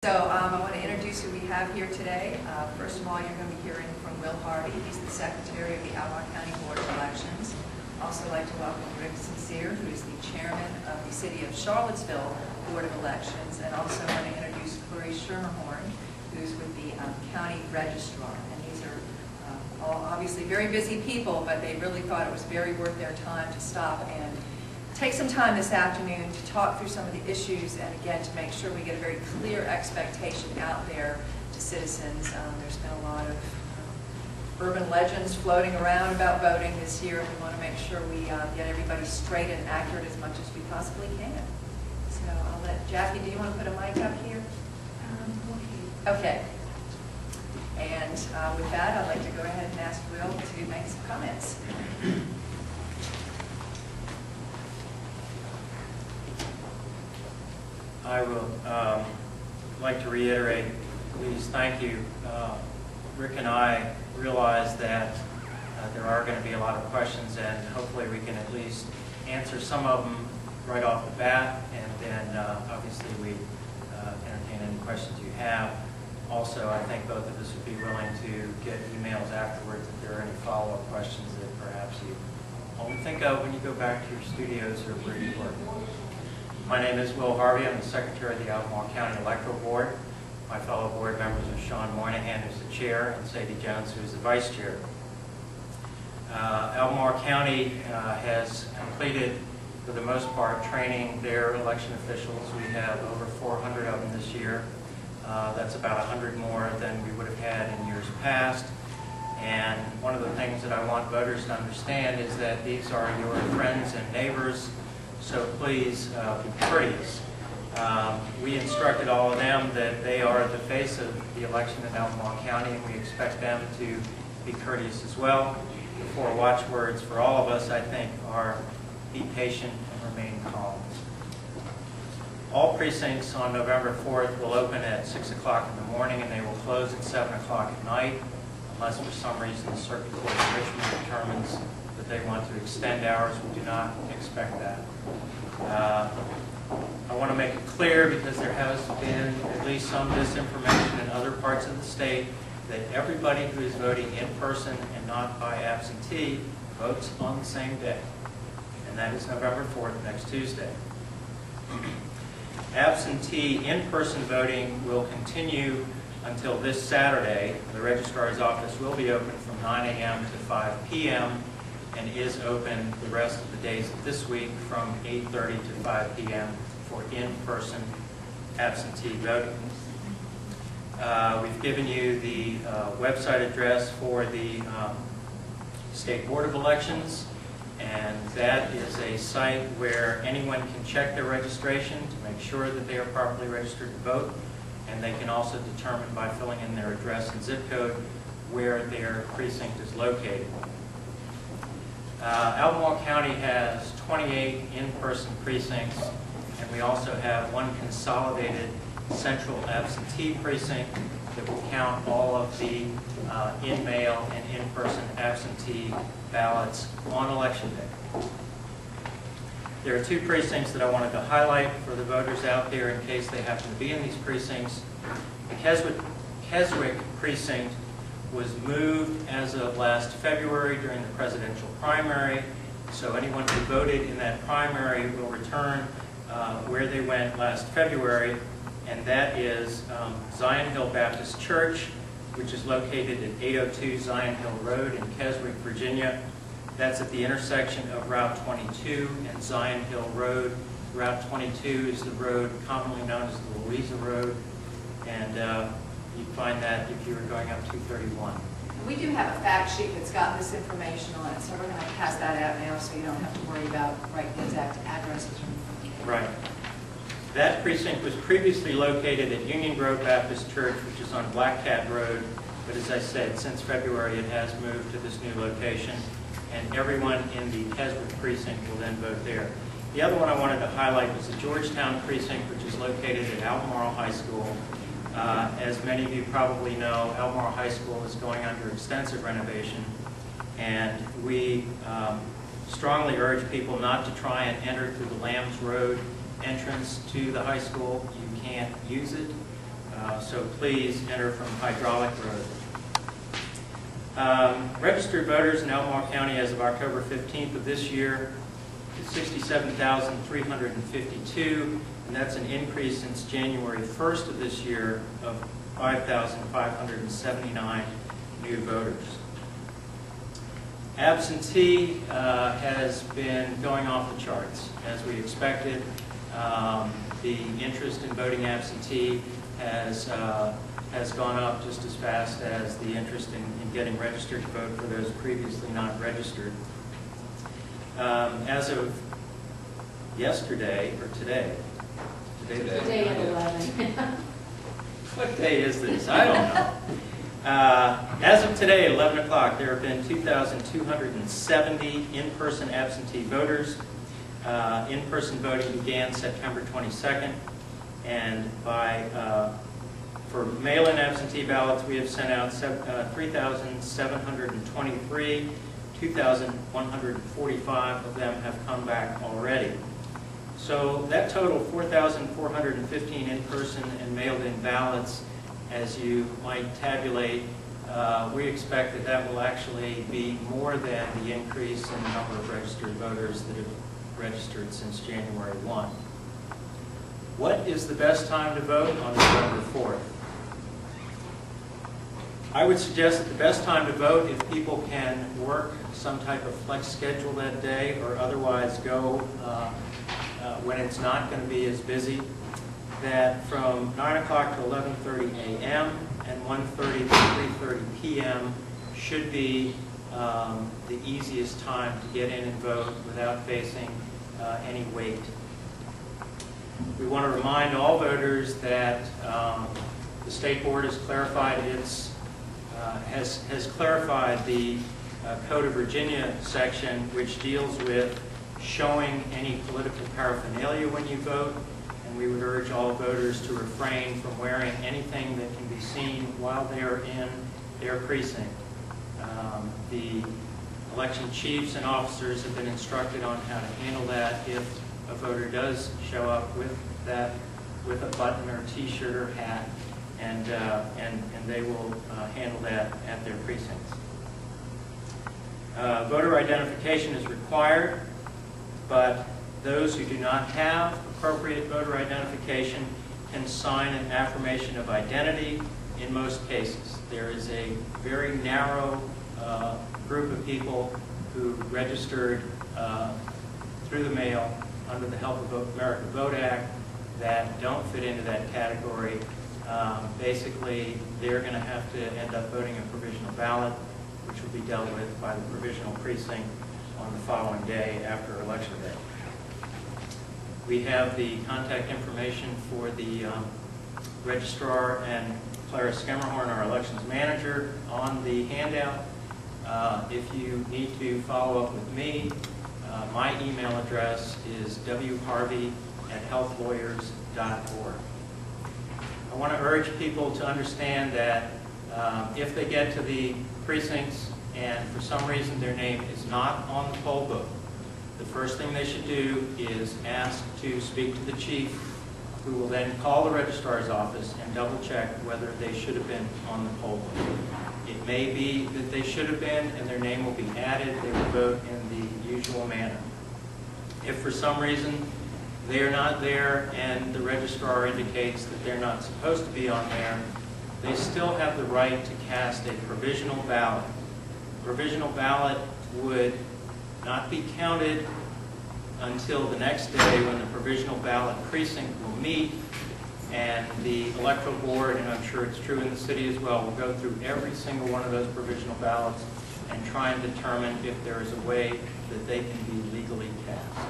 So I want to introduce who we have here today. First of all, you're going to be hearing from Will Harvey. He's the Secretary of the Albemarle County Board of Elections. Also like to welcome Rick Sincere, who is the Chairman of the City of Charlottesville Board of Elections, and also want to introduce Clary Schermerhorn, who's with the County Registrar. And these are all obviously very busy people, but they really thought it was very worth their time to stop and take some time this afternoon to talk through some of the issues, and again to make sure we get a very clear expectation out there to citizens. There's been a lot of urban legends floating around about voting this year, and we want to make sure we get everybody straight and accurate as much as we possibly can. So I'll let Jackie, do you want to put a mic up here? Okay. And with that, I'd like to go ahead and ask Will to make some comments. I would like to reiterate, please, thank you. Rick and I realize that there are going to be a lot of questions, and hopefully we can at least answer some of them right off the bat, and then obviously we entertain any questions you have. Also, I think both of us would be willing to get emails afterwards if there are any follow-up questions that perhaps you only think of when you go back to your studios or where you work. My name is Will Harvey. I'm the Secretary of the Albemarle County Electoral Board. My fellow board members are Sean Moynihan, who's the Chair, and Sadie Jones, who's the Vice Chair. Albemarle County has completed, for the most part, training their election officials. We have over 400 of them this year. That's about 100 more than we would have had in years past. And one of the things that I want voters to understand is that these are your friends and neighbors, so please be courteous. We instructed all of them that they are the face of the election in Albemarle County, and we expect them to be courteous as well. The 4 watchwords for all of us, I think, are be patient and remain calm. All precincts on November 4th will open at 6 o'clock in the morning, and they will close at 7 o'clock at night, unless for some reason the Circuit Court of Richmond determines that they want to extend hours. We do not expect that. I want to make it clear, because there has been at least some disinformation in other parts of the state, that everybody who is voting in person and not by absentee votes on the same day, and that is November 4th, next Tuesday. Absentee in-person voting will continue until this Saturday. The Registrar's office will be open from 9 a.m. to 5 p.m. and is open the rest of the days of this week from 8:30 to 5 p.m. for in-person absentee voting. We've given you the website address for the State Board of Elections, and that is a site where anyone can check their registration to make sure that they are properly registered to vote, and they can also determine by filling in their address and zip code where their precinct is located. Albemarle County has 28 in-person precincts, and we also have 1 consolidated central absentee precinct that will count all of the in-mail and in-person absentee ballots on Election Day. There are 2 precincts that I wanted to highlight for the voters out there in case they happen to be in these precincts. The Keswick precinct was moved as of last February during the presidential primary, so anyone who voted in that primary will return where they went last February, and that is Zion Hill Baptist Church, which is located at 802 Zion Hill Road in Keswick, Virginia. That's at the intersection of Route 22 and Zion Hill Road. Route 22 is the road commonly known as the Louisa Road, and you'd find that if you were going up 231. We do have a fact sheet that's got this information on it, so we're going to pass that out now so you don't have to worry about writing the exact addresses. Right. That precinct was previously located at Union Grove Baptist Church, which is on Black Cat Road, but as I said, since February it has moved to this new location, and everyone in the Keswick precinct will then vote there. The other one I wanted to highlight was the Georgetown precinct, which is located at Albemarle High School. As many of you probably know, Albemarle High School is going under extensive renovation, and we strongly urge people not to try and enter through the Lambs Road entrance to the high school. You can't use it. So please enter from Hydraulic Road. Registered voters in Albemarle County as of October 15th of this year is 67,352, and that's an increase since January 1st of this year of 5,579 new voters. Absentee has been going off the charts, as we expected. The interest in voting absentee has gone up just as fast as the interest in getting registered to vote for those previously not registered. As of yesterday, or today? Today at 11. What day is this? I don't know. As of today at 11 o'clock, there have been 2,270 in-person absentee voters. In-person voting began September 22nd, and for mail-in absentee ballots, we have sent out 3,723. 2,145 of them have come back already. So that total, 4,415 in-person and mailed-in ballots, as you might tabulate, we expect that that will actually be more than the increase in the number of registered voters that have registered since January 1. What is the best time to vote on November 4th? I would suggest that the best time to vote, if people can work some type of flex schedule that day or otherwise go when it's not going to be as busy, that from 9 o'clock to 11:30 a.m. and 1:30 to 3:30 p.m. should be the easiest time to get in and vote without facing any wait. We want to remind all voters that the State Board has clarified has clarified the Code of Virginia section, which deals with showing any political paraphernalia when you vote, and we would urge all voters to refrain from wearing anything that can be seen while they are in their precinct. The election chiefs and officers have been instructed on how to handle that if a voter does show up with a button or t-shirt or hat, and they will handle that at their precincts. Voter identification is required, but those who do not have appropriate voter identification can sign an affirmation of identity in most cases. There is a very narrow group of people who registered through the mail under the Help of America Vote Act that don't fit into that category. Basically, they're going to have to end up voting a provisional ballot, which will be dealt with by the provisional precinct on the following day after Election Day. We have the contact information for the registrar and Clara Skemmerhorn, our elections manager, on the handout. If you need to follow up with me, my email address is wharvey@healthlawyers.org. I want to urge people to understand that if they get to the precincts and for some reason their name is not on the poll book, the first thing they should do is ask to speak to the chief, who will then call the registrar's office and double check whether they should have been on the poll book. It may be that they should have been and their name will be added. They will vote in the usual manner. If for some reason they are not there and the registrar indicates that they're not supposed to be on there, they still have the right to cast a provisional ballot. A provisional ballot would not be counted until the next day when the provisional ballot precinct will meet, and the Electoral Board, and I'm sure it's true in the city as well, will go through every single one of those provisional ballots and try and determine if there is a way that they can be legally cast.